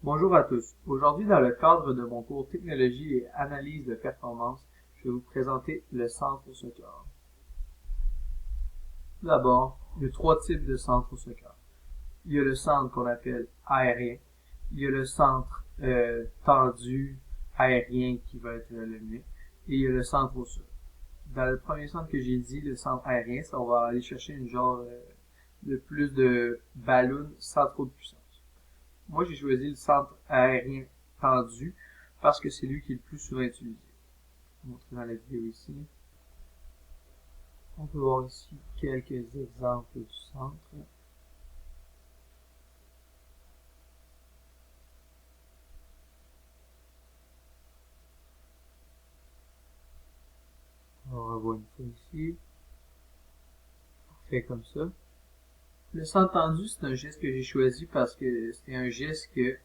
Bonjour à tous. Aujourd'hui, dans le cadre de mon cours Technologie et analyse de performance, je vais vous présenter le centre au soccer. Tout d'abord, il y a trois types de centres au soccer. Il y a le centre qu'on appelle aérien. Il y a le centre tendu aérien qui va être le mien. Et il y a le centre au sol. Dans le premier centre que j'ai dit, le centre aérien, ça, on va aller chercher une genre de plus de ballons sans trop de puissance. Moi, j'ai choisi le centre aérien tendu parce que c'est lui qui est le plus souvent utilisé. Je vais vous montrer dans la vidéo ici. On peut voir ici quelques exemples du centre. On revoit une fois ici. Fait comme ça. Le centre tendu, c'est un geste que j'ai choisi parce que c'est un geste que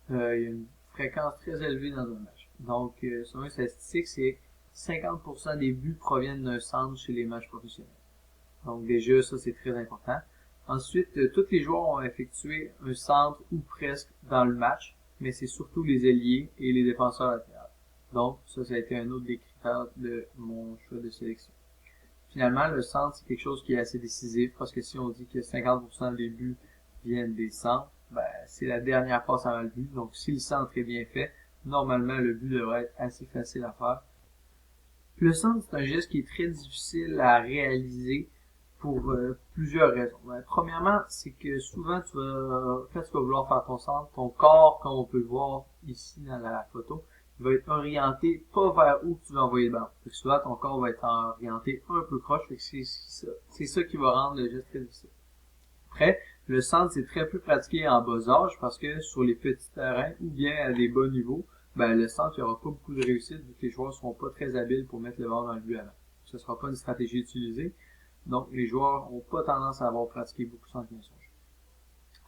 il y a une fréquence très élevée dans un match. Donc, selon les statistiques, c'est 50% des buts proviennent d'un centre chez les matchs professionnels. Donc déjà, ça c'est très important. Ensuite, tous les joueurs ont effectué un centre ou presque dans le match, mais c'est surtout les ailiers et les défenseurs latéraux. Donc, ça a été un autre des critères de mon choix de sélection. Finalement, le centre, c'est quelque chose qui est assez décisif parce que si on dit que 50% des buts viennent des centres, ben, c'est la dernière passe avant le but. Donc, si le centre est bien fait, normalement, le but devrait être assez facile à faire. Le centre, c'est un geste qui est très difficile à réaliser pour plusieurs raisons. Premièrement, c'est que souvent, quand tu vas vouloir faire ton centre, ton corps, comme on peut le voir ici dans la photo, il va être orienté pas vers où tu vas envoyer le ballon. Fait que souvent, ton corps va être orienté un peu proche, fait que c'est ça qui va rendre le geste très difficile. Après, le centre, c'est très peu pratiqué en bas âge parce que sur les petits terrains ou bien à des bas niveaux, ben, le centre, il n'y aura pas beaucoup de réussite vu que les joueurs ne seront pas très habiles pour mettre le ballon dans le but avant. Ce ne sera pas une stratégie utilisée. Donc, les joueurs n'ont pas tendance à avoir pratiqué beaucoup sans bien son jeu.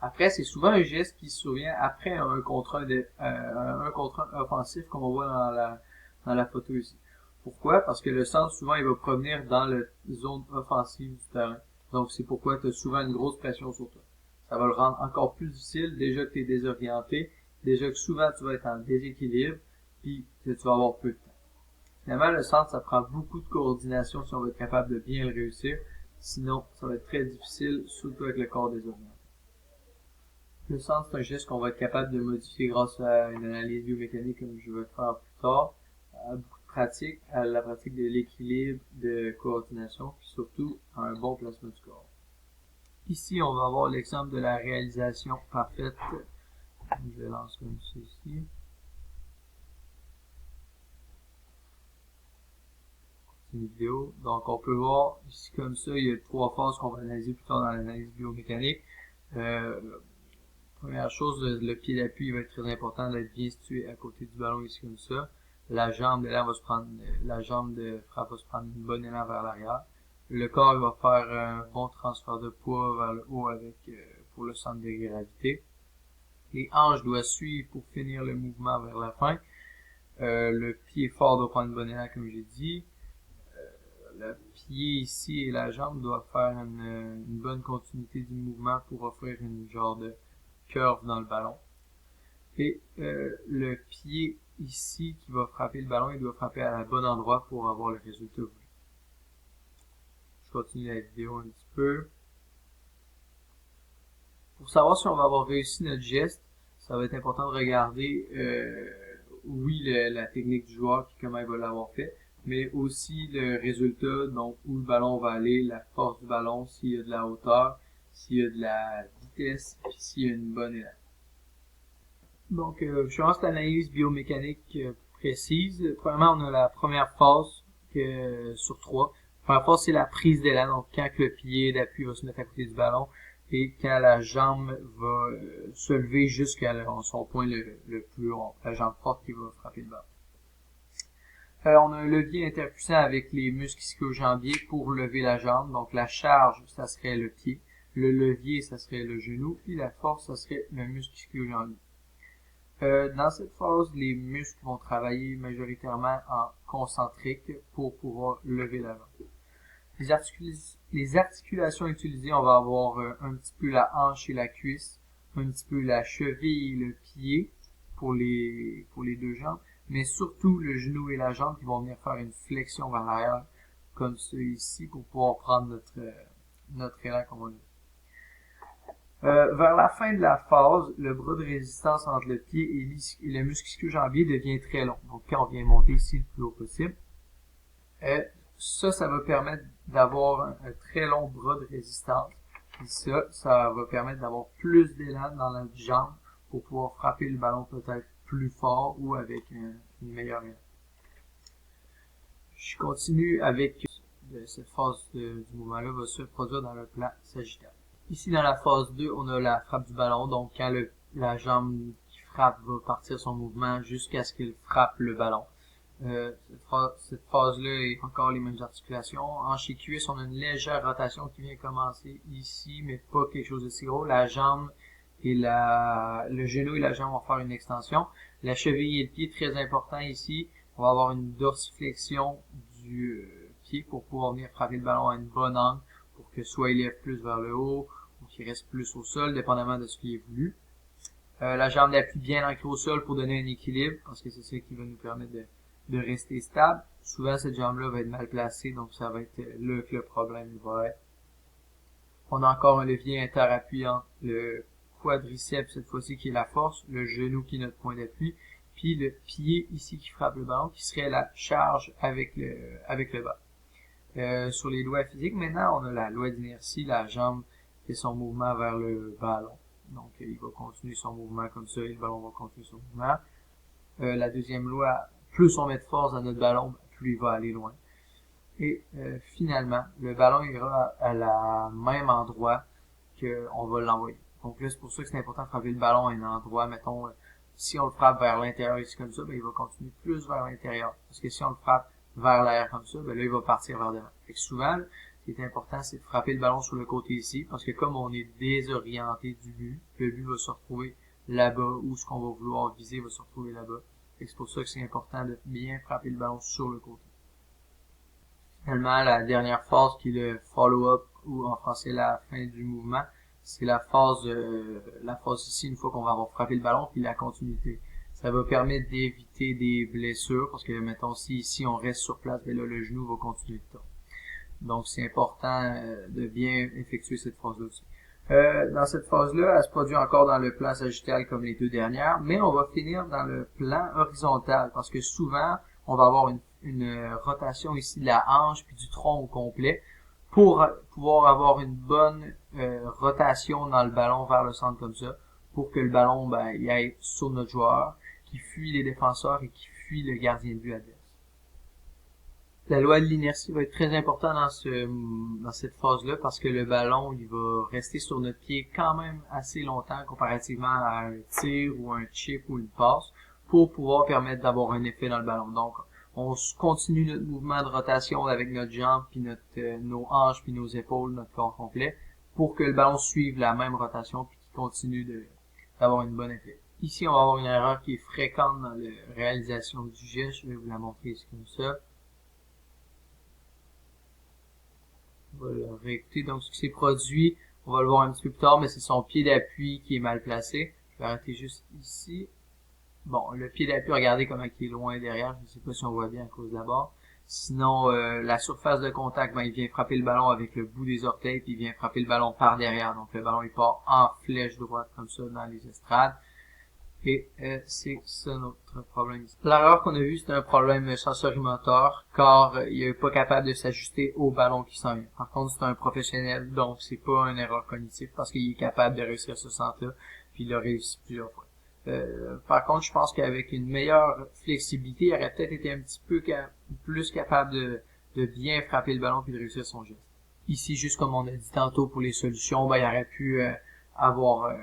Après, c'est souvent un geste qui survient après un contre un offensif, comme on voit dans la photo ici. Pourquoi? Parce que le centre, souvent, il va provenir dans la zone offensive du terrain. Donc, c'est pourquoi tu as souvent une grosse pression sur toi. Ça va le rendre encore plus difficile, déjà que tu es désorienté, déjà que souvent tu vas être en déséquilibre, puis que tu vas avoir peu de temps. Finalement, le centre, ça prend beaucoup de coordination si on veut être capable de bien le réussir. Sinon, ça va être très difficile, surtout avec le corps désorienté. Le centre, c'est un geste qu'on va être capable de modifier grâce à une analyse biomécanique comme je vais le faire plus tard, à beaucoup de pratique, à la pratique de l'équilibre, de coordination, puis surtout à un bon placement du corps. Ici, on va avoir l'exemple de la réalisation parfaite. Je lance comme ceci. C'est une vidéo. Donc, on peut voir ici comme ça, il y a trois phases qu'on va analyser plus tard dans l'analyse biomécanique. Première chose, le pied d'appui va être très important d'être bien situé à côté du ballon ici comme ça. La jambe de frappe va se prendre une bonne élan vers l'arrière. Le corps il va faire un bon transfert de poids vers le haut avec pour le centre de gravité. Les hanches doivent suivre pour finir le mouvement vers la fin. Le pied fort doit prendre une bonne élan comme j'ai dit. Le pied ici et la jambe doivent faire une bonne continuité du mouvement pour offrir une genre de curve dans le ballon. Et le pied ici qui va frapper le ballon, il doit frapper à un bon endroit pour avoir le résultat voulu. Je continue la vidéo un petit peu. Pour savoir si on va avoir réussi notre geste, ça va être important de regarder, oui, la technique du joueur, comment il va l'avoir fait, mais aussi le résultat, donc où le ballon va aller, la force du ballon, s'il y a de la hauteur, s'il y a de la vitesse, puis s'il y a une bonne élan. Donc, je commence l'analyse biomécanique précise. Premièrement, on a la première phase sur trois. La première phase, c'est la prise d'élan. Donc, quand le pied d'appui va se mettre à côté du ballon et quand la jambe va se lever jusqu'à son point le plus haut, la jambe forte qui va frapper le ballon. On a un levier interpuissant avec les muscles ischio-jambiers pour lever la jambe. Donc, la charge, ça serait le pied. Le levier, ça serait le genou. Puis la force, ça serait le muscle ischio-jambier. Dans cette phase, les muscles vont travailler majoritairement en concentrique pour pouvoir lever la jambe. Les articulations utilisées, on va avoir un petit peu la hanche et la cuisse, un petit peu la cheville et le pied pour les deux jambes, mais surtout le genou et la jambe qui vont venir faire une flexion vers l'arrière, comme ça ici, pour pouvoir prendre notre élan comme on dit. Vers la fin de la phase, le bras de résistance entre le pied et le muscle ischio-jambier devient très long. Donc, quand on vient monter ici le plus haut possible, ça va permettre d'avoir un très long bras de résistance. Et ça va permettre d'avoir plus d'élan dans la jambe pour pouvoir frapper le ballon peut-être plus fort ou avec une meilleure élan. Je continue avec cette phase du mouvement-là va se produire dans le plan sagittal. Ici, dans la phase 2, on a la frappe du ballon. Donc, quand la jambe qui frappe va partir son mouvement jusqu'à ce qu'il frappe le ballon. Cette phase-là est encore les mêmes articulations. Hanche et cuisse, on a une légère rotation qui vient commencer ici, mais pas quelque chose de si gros. La jambe et le genou et la jambe vont faire une extension. La cheville et le pied, très important ici. On va avoir une dorsiflexion du pied pour pouvoir venir frapper le ballon à une bonne angle pour que soit il lève plus vers le haut ou qu'il reste plus au sol, dépendamment de ce qui est voulu. La jambe d'appui bien ancrée au sol pour donner un équilibre, parce que c'est ça qui va nous permettre de rester stable. Souvent, cette jambe-là va être mal placée, donc ça va être là que le problème va être. On a encore un levier interappuyant, le quadriceps cette fois-ci qui est la force, le genou qui est notre point d'appui, puis le pied ici qui frappe le ballon, qui serait la charge avec le bas. Sur les lois physiques, maintenant, on a la loi d'inertie, la jambe fait son mouvement vers le ballon. Donc, il va continuer son mouvement comme ça, et le ballon va continuer son mouvement. La deuxième loi, plus on met de force dans notre ballon, plus il va aller loin. Et finalement, le ballon ira à la même endroit qu'on va l'envoyer. Donc là, c'est pour ça que c'est important de frapper le ballon à un endroit. Mettons, si on le frappe vers l'intérieur ici comme ça, ben, il va continuer plus vers l'intérieur. Parce que si on le frappe vers l'arrière comme ça, ben là, il va partir vers devant. Fait que souvent, ce qui est important, c'est de frapper le ballon sur le côté ici, parce que comme on est désorienté du but, le but va se retrouver là-bas, ou ce qu'on va vouloir viser va se retrouver là-bas. C'est pour ça que c'est important de bien frapper le ballon sur le côté. Finalement, la dernière phase qui est le follow-up, ou en français la fin du mouvement, c'est la phase ici, une fois qu'on va avoir frappé le ballon, puis la continuité. Ça va permettre d'éviter des blessures, parce que, mettons, si ici on reste sur place, ben là, le genou va continuer de tourner. Donc, c'est important de bien effectuer cette phase-là aussi. Dans cette phase-là, elle se produit encore dans le plan sagittal comme les deux dernières, mais on va finir dans le plan horizontal, parce que souvent, on va avoir une rotation ici de la hanche puis du tronc au complet pour pouvoir avoir une bonne rotation dans le ballon vers le centre comme ça, pour que le ballon il aille sur notre joueur, qui fuit les défenseurs et qui fuit le gardien de but adverse. La loi de l'inertie va être très importante dans cette phase-là parce que le ballon, il va rester sur notre pied quand même assez longtemps comparativement à un tir ou un chip ou une passe pour pouvoir permettre d'avoir un effet dans le ballon. Donc, on continue notre mouvement de rotation avec notre jambe puis nos hanches puis nos épaules, notre corps complet pour que le ballon suive la même rotation puis qu'il continue d'avoir une bonne effet. Ici, on va avoir une erreur qui est fréquente dans la réalisation du geste. Je vais vous la montrer ici comme ça. On va le réécouter. Donc, ce qui s'est produit, on va le voir un petit peu plus tard, mais c'est son pied d'appui qui est mal placé. Je vais arrêter juste ici. Bon, le pied d'appui, regardez comment il est loin derrière. Je ne sais pas si on voit bien à cause de la barre. Sinon, la surface de contact, il vient frapper le ballon avec le bout des orteils, puis il vient frapper le ballon par derrière. Donc, le ballon, il part en flèche droite, comme ça, dans les estrades. Et c'est ça notre problème. L'erreur qu'on a vue, c'est un problème sensorimoteur, car il est pas capable de s'ajuster au ballon qui s'en vient. Par contre, c'est un professionnel, donc c'est pas une erreur cognitive, parce qu'il est capable de réussir ce centre-là, puis il l'a réussi plusieurs fois. Par contre, je pense qu'avec une meilleure flexibilité, il aurait peut-être été un petit peu plus capable de bien frapper le ballon puis de réussir son geste. Ici, juste comme on a dit tantôt pour les solutions, il aurait pu avoir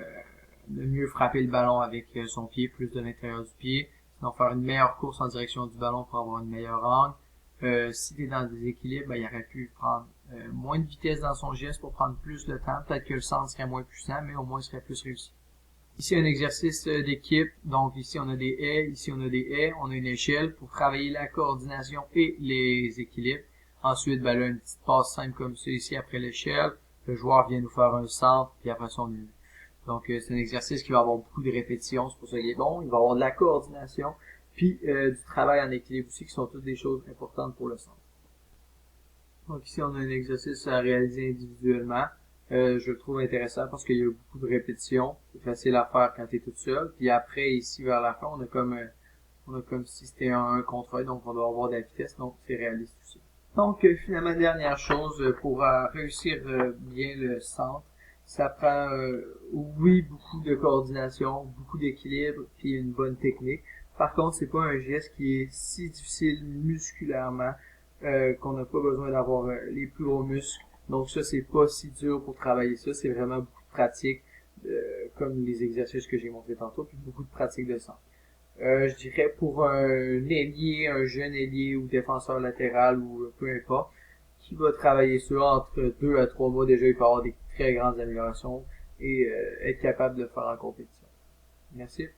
de mieux frapper le ballon avec son pied, plus de l'intérieur du pied, sinon faire une meilleure course en direction du ballon pour avoir une meilleure angle. Si tu es dans des équilibres, il aurait pu prendre moins de vitesse dans son geste pour prendre plus de temps. Peut-être que le centre serait moins puissant, mais au moins il serait plus réussi. Ici, un exercice d'équipe. Donc, ici, on a des haies. Ici, on a des haies. On a une échelle pour travailler la coordination et les équilibres. Ensuite, là, une petite passe simple comme ça ici après l'échelle. Le joueur vient nous faire un centre, puis après ça, on est Donc, c'est un exercice qui va avoir beaucoup de répétitions, c'est pour ça qu'il est bon. Il va avoir de la coordination, puis du travail en équilibre aussi, qui sont toutes des choses importantes pour le centre. Donc ici, on a un exercice à réaliser individuellement. Je le trouve intéressant parce qu'il y a beaucoup de répétitions. C'est facile à faire quand tu es tout seul. Puis après, ici, vers la fin, on a comme si c'était un 1 contre 1, donc on doit avoir de la vitesse, donc c'est réaliste aussi. Donc, finalement, dernière chose, pour réussir bien le centre, ça prend, oui, beaucoup de coordination, beaucoup d'équilibre, puis une bonne technique. Par contre, c'est pas un geste qui est si difficile musculairement qu'on n'a pas besoin d'avoir les plus gros muscles. Donc ça, c'est pas si dur pour travailler ça. C'est vraiment beaucoup de pratique, comme les exercices que j'ai montrés tantôt, puis beaucoup de pratique de centre. Je dirais pour un ailier, un jeune ailier ou défenseur latéral ou peu importe, qui va travailler ça entre 2 à 3 mois, déjà il peut avoir des très grandes améliorations et être capable de le faire en compétition. Merci.